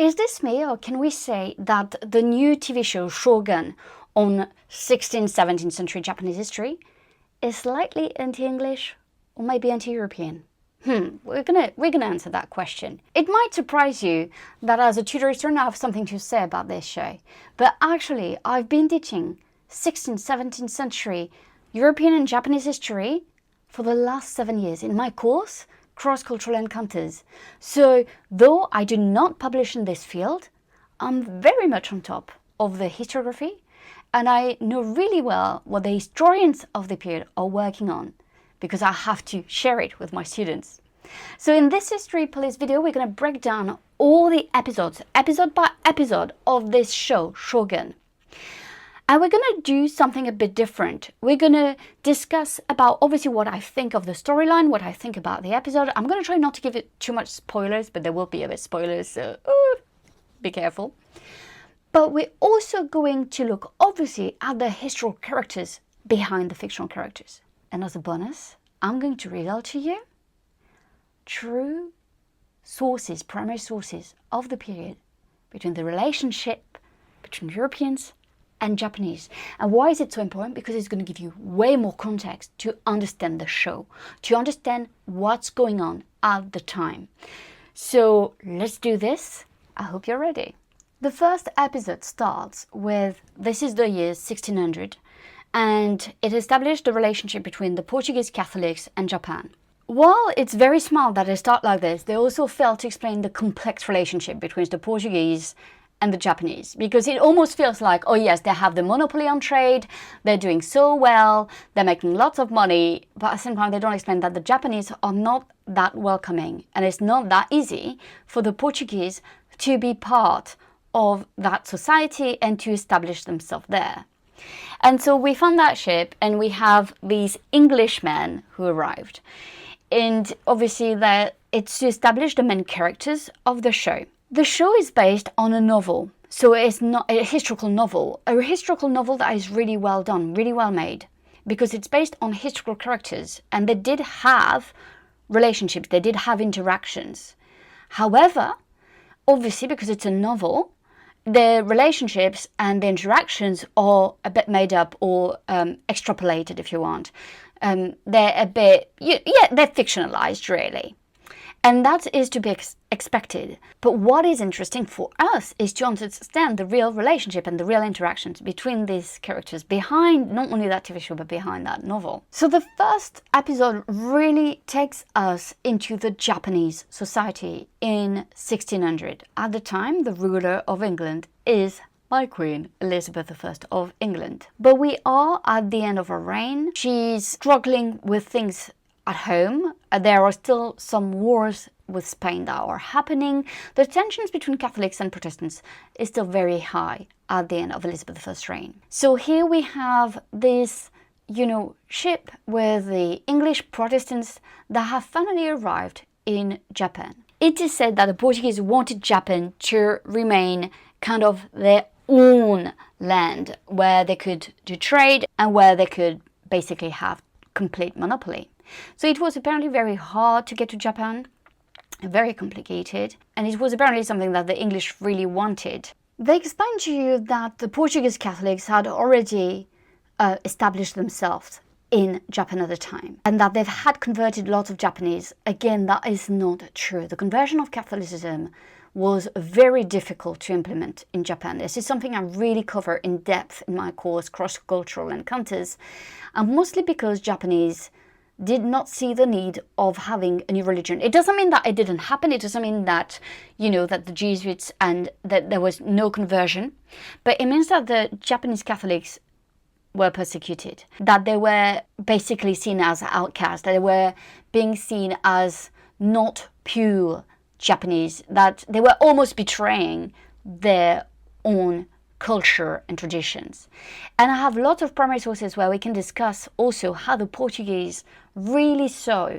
Is this me, or can we say that the new TV show Shogun on 16th, 17th century Japanese history is slightly anti-English or maybe anti-European? We're gonna answer that question. It might surprise you that as a tutor historian I have something to say about this show, but actually I've been teaching 16th, 17th century European and Japanese history for the last 7 years in my course, Cross-Cultural Encounters. So though I do not publish in this field, I'm very much on top of the historiography, and I know really well what the historians of the period are working on, because I have to share it with my students. So in this History Police video, we're going to break down all the episodes, episode by episode of this show, Shogun. And we're going to do something a bit different. We're going to discuss about obviously what I think of the storyline, what I think about the episode. I'm going to try not to give it too much spoilers, but there will be a bit spoilers, so be careful. But we're also going to look obviously at the historical characters behind the fictional characters. And as a bonus, I'm going to read out to you true sources, primary sources of the period between the relationship between Europeans and Japanese. And why is it so important? Because it's going to give you way more context to understand the show, to understand what's going on at the time. So let's do this. I hope you're ready. The first episode starts with, this is the year 1600, and it established the relationship between the Portuguese Catholics and Japan. While it's very smart that they start like this, they also fail to explain the complex relationship between the Portuguese and the Japanese, because it almost feels like, oh yes, they have the monopoly on trade, they're doing so well, they're making lots of money, but at the same time they don't explain that the Japanese are not that welcoming, and it's not that easy for the Portuguese to be part of that society and to establish themselves there. And so we found that ship, and we have these Englishmen who arrived. And obviously it's to establish the main characters of the show. The show is based on a novel, so it's not a historical novel that is really well done, really well made, because it's based on historical characters, and they did have relationships, they did have interactions. However, obviously because it's a novel, the relationships and the interactions are a bit made up or extrapolated, if you want. They're a bit, they're fictionalized really. And that is to be expected. But what is interesting for us is to understand the real relationship and the real interactions between these characters behind not only that TV show, but behind that novel. So the first episode really takes us into the Japanese society in 1600. At the time, the ruler of England is my Queen Elizabeth I of England. But we are at the end of her reign. She's struggling with things at home. There are still some wars with Spain that are happening. The tensions between Catholics and Protestants is still very high at the end of Elizabeth I's reign. So here we have this, ship with the English Protestants that have finally arrived in Japan. It is said that the Portuguese wanted Japan to remain kind of their own land, where they could do trade and where they could basically have complete monopoly. So it was apparently very hard to get to Japan, very complicated, and it was apparently something that the English really wanted. They explained to you that the Portuguese Catholics had already established themselves in Japan at the time, and that they've had converted lots of Japanese. Again, that is not true. The conversion of Catholicism was very difficult to implement in Japan. This is something I really cover in depth in my course, Cross-Cultural Encounters, and mostly because Japanese did not see the need of having a new religion. It doesn't mean that it didn't happen. It doesn't mean that, that the Jesuits and that there was no conversion. But it means that the Japanese Catholics were persecuted, that they were basically seen as outcasts, that they were being seen as not pure Japanese, that they were almost betraying their own culture and traditions. And I have lots of primary sources where we can discuss also how the Portuguese really saw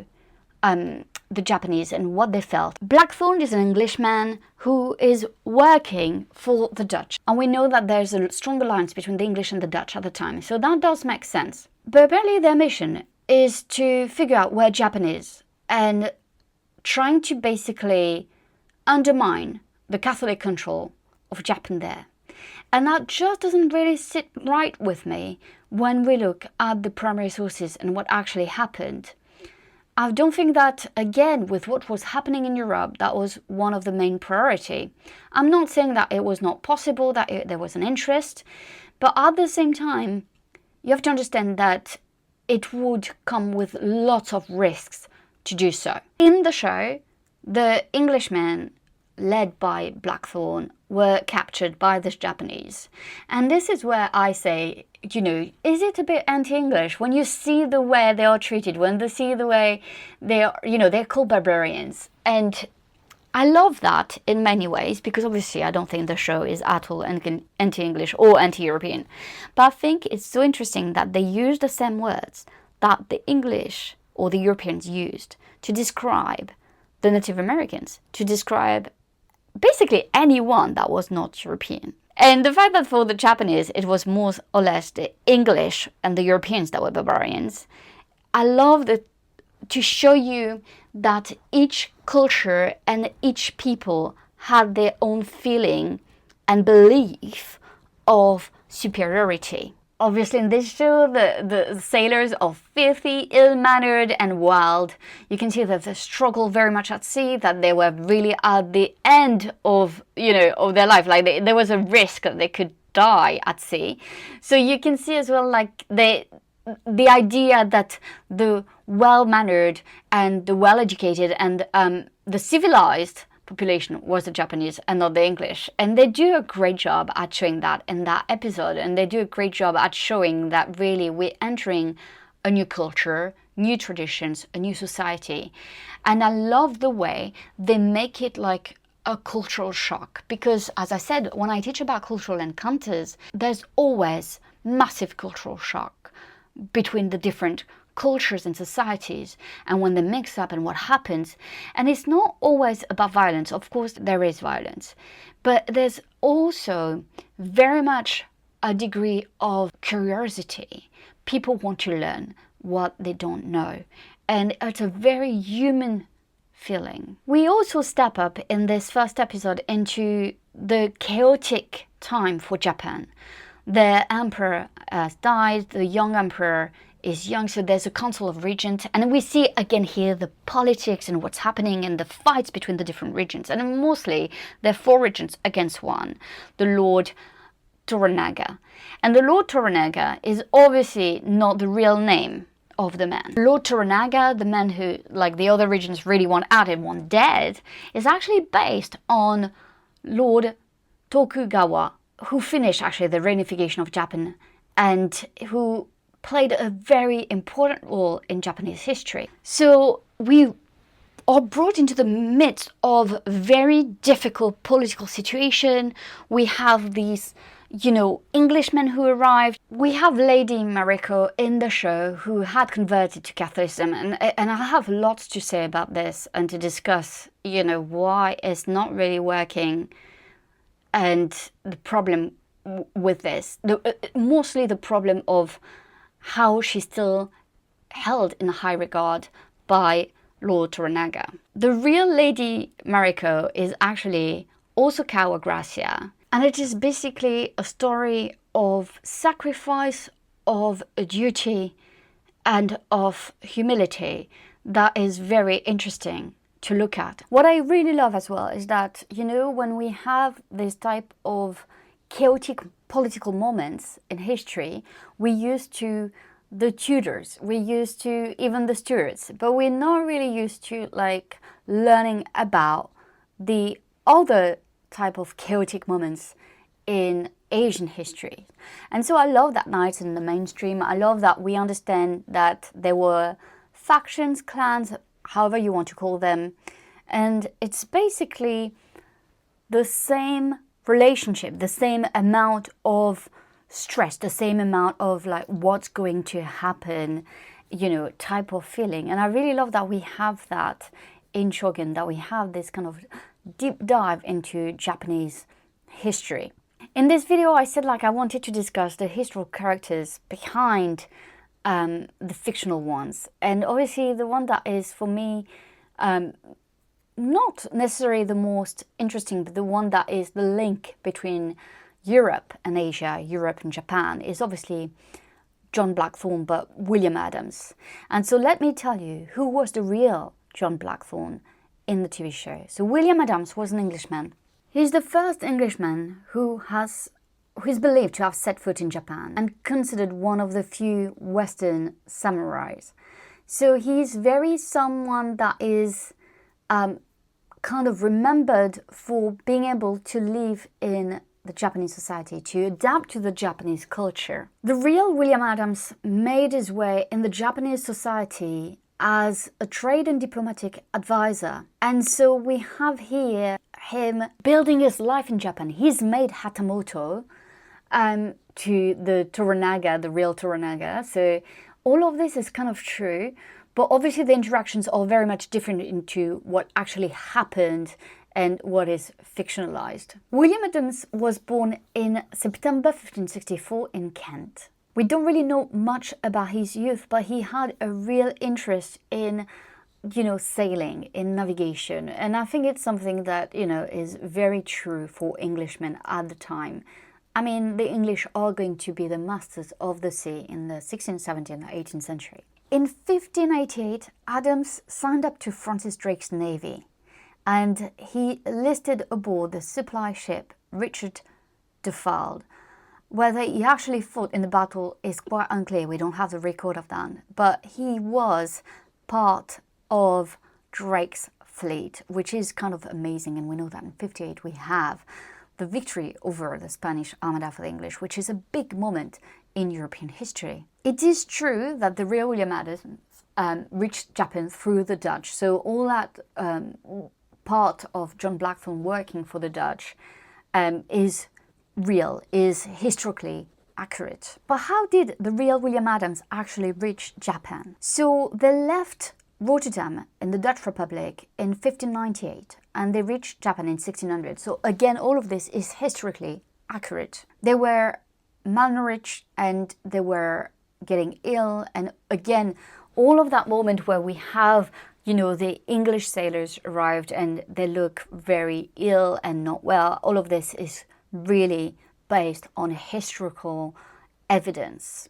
the Japanese and what they felt. Blackthorne is an Englishman who is working for the Dutch. And we know that there's a strong alliance between the English and the Dutch at the time, so that does make sense. But apparently their mission is to figure out where Japan is and trying to basically undermine the Catholic control of Japan there. And that just doesn't really sit right with me when we look at the primary sources and what actually happened. I don't think that, again, with what was happening in Europe, that was one of the main priority. I'm not saying that it was not possible, that there was an interest, but at the same time, you have to understand that it would come with lots of risks to do so. In the show, the Englishmen, led by Blackthorn, were captured by the Japanese. And this is where I say, you know, is it a bit anti-English when you see the way they are treated, when they see the way they are, you know, they're called barbarians. And I love that in many ways, because obviously I don't think the show is at all anti-English or anti-European. But I think it's so interesting that they use the same words that the English or the Europeans used to describe the Native Americans, to describe basically anyone that was not European. And the fact that for the Japanese it was more or less the English and the Europeans that were barbarians, I love that, to show you that each culture and each people had their own feeling and belief of superiority. Obviously in this show, the sailors are filthy, ill-mannered and wild. You can see that they struggle very much at sea, that they were really at the end of, you know, of their life. Like there was a risk that they could die at sea. So you can see as well, like the idea that the well-mannered and the well-educated and the civilized population was the Japanese and not the English. And they do a great job at showing that in that episode. And they do a great job at showing that really we're entering a new culture, new traditions, a new society. And I love the way they make it like a cultural shock. Because as I said, when I teach about cultural encounters, there's always massive cultural shock between the different cultures and societies, and when they mix up and what happens. And it's not always about violence. Of course there is violence, but there's also very much a degree of curiosity. People want to learn what they don't know, and it's a very human feeling. We also step up in this first episode into the chaotic time for Japan. The emperor has died, the young emperor is young, so there's a council of regents, and we see again here the politics and what's happening and the fights between the different regions. And mostly there are 4 regents against one, the Lord Toranaga. And the Lord Toranaga is obviously not the real name of the man. Lord Toranaga, the man who, like the other regents, really want out and want dead, is actually based on Lord Tokugawa, who finished actually the reunification of Japan and who played a very important role in Japanese history. So we are brought into the midst of very difficult political situation. We have these, you know, Englishmen who arrived. We have Lady Mariko in the show who had converted to Catholicism, and I have lots to say about this and to discuss, you know, why it's not really working and the problem with this. Mostly the problem of how she's still held in high regard by Lord Toranaga. The real Lady Mariko is actually also Kawa Gracia, and it is basically a story of sacrifice, of a duty, and of humility that is very interesting to look at. What I really love as well is that, you know, when we have this type of chaotic political moments in history, we're used to the Tudors, we're used to even the Stuarts, but we're not really used to like learning about the other type of chaotic moments in Asian history. And so I love that now it's in the mainstream. I love that we understand that there were factions, clans, however you want to call them, and it's basically the same relationship, the same amount of stress, the same amount of like what's going to happen, you know, type of feeling. And I really love that we have that in Shogun, that we have this kind of deep dive into Japanese history. In this video I said like I wanted to discuss the historical characters behind the fictional ones, and obviously the one that is for me not necessarily the most interesting, but the one that is the link between Europe and Asia, Europe and Japan, is obviously John Blackthorne, but William Adams. And so let me tell you who was the real John Blackthorne in the TV show. So William Adams was an Englishman. He's the first Englishman who is believed to have set foot in Japan and considered one of the few Western samurais. So he's very someone that is kind of remembered for being able to live in the Japanese society, to adapt to the Japanese culture. The real William Adams made his way in the Japanese society as a trade and diplomatic advisor. And so we have here him building his life in Japan. He's made Hatamoto to the Toranaga, the real Toranaga. So all of this is kind of true, but obviously the interactions are very much different into what actually happened and what is fictionalized. William Adams was born in September 1564 in Kent. We don't really know much about his youth, but he had a real interest in, sailing, in navigation. And I think it's something that, is very true for Englishmen at the time. I mean, the English are going to be the masters of the sea in the 16th, 17th, and 18th century. In 1588, Adams signed up to Francis Drake's navy, and he listed aboard the supply ship Richard Duffield. Whether he actually fought in the battle is quite unclear. We don't have the record of that. But he was part of Drake's fleet, which is kind of amazing. And we know that in 58 we have the victory over the Spanish Armada for the English, which is a big moment in European history. It is true that the real William Adams reached Japan through the Dutch. So all that part of John Blackthorne working for the Dutch is real, is historically accurate. But how did the real William Adams actually reach Japan? So they left Rotterdam in the Dutch Republic in 1598 and they reached Japan in 1600. So again, all of this is historically accurate. They were malnourished and they were getting ill, and again, all of that moment where we have the English sailors arrived and they look very ill and not well, all of this is really based on historical evidence.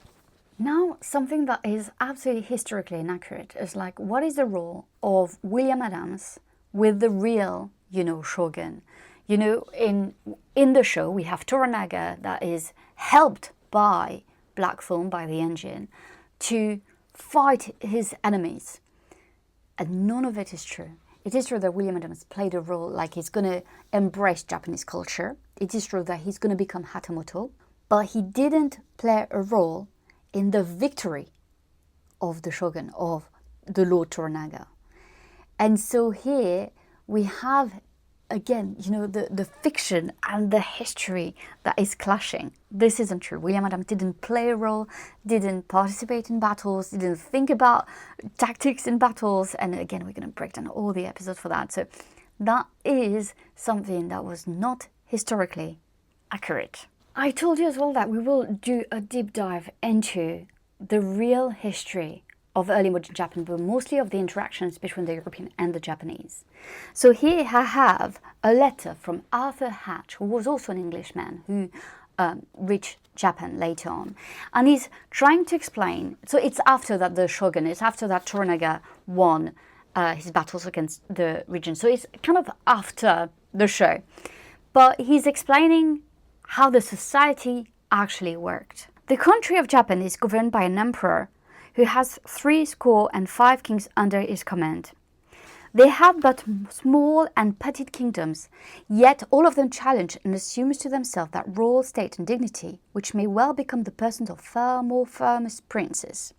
Now, something that is absolutely historically inaccurate is like, what is the role of William Adams with the real, Shogun? In the show, we have Toranaga that is helped by Blackthorne, by the engine, to fight his enemies. And none of it is true. It is true that William Adams played a role, like he's going to embrace Japanese culture. It is true that he's going to become Hatamoto, but he didn't play a role in the victory of the Shogun, of the Lord Toranaga. And so here we have, again, the fiction and the history that is clashing. This isn't true. William Adams didn't play a role, didn't participate in battles, didn't think about tactics in battles. And again, we're going to break down all the episodes for that. So that is something that was not historically accurate. I told you as well that we will do a deep dive into the real history of early modern Japan, but mostly of the interactions between the European and the Japanese. So here I have a letter from Arthur Hatch, who was also an Englishman who reached Japan later on. And he's trying to explain, so it's after that the Shogun, it's after that Toranaga won his battles against the region. So it's kind of after the show. But he's explaining how the society actually worked. The country of Japan is governed by an emperor who has 75 kings under his command. They have but small and petty kingdoms, yet all of them challenge and assume to themselves that royal state and dignity, which may well become the persons of far more famous princes.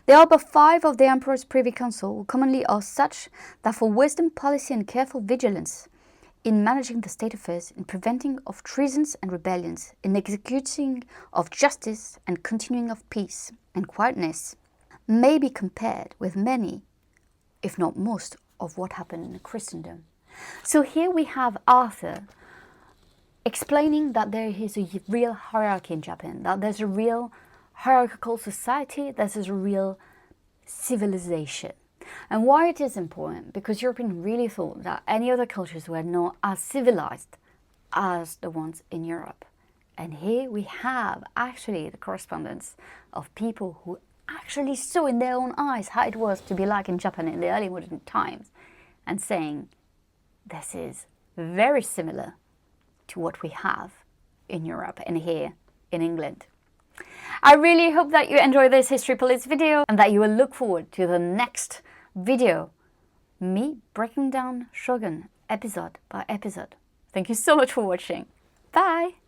There are but 5 of the emperor's privy council, who commonly are such that for wisdom, policy, and careful vigilance in managing the state affairs, in preventing of treasons and rebellions, in executing of justice and continuing of peace and quietness, may be compared with many, if not most, of what happened in Christendom. So here we have Arthur explaining that there is a real hierarchy in Japan, that there's a real hierarchical society, there's a real civilization. And why it is important? Because Europeans really thought that any other cultures were not as civilized as the ones in Europe. And here we have actually the correspondence of people who actually saw in their own eyes how it was to be like in Japan in the early modern times, and saying this is very similar to what we have in Europe and here in England. I really hope that you enjoy this History Police video and that you will look forward to the next video, me breaking down Shogun episode by episode. Thank you so much for watching. Bye!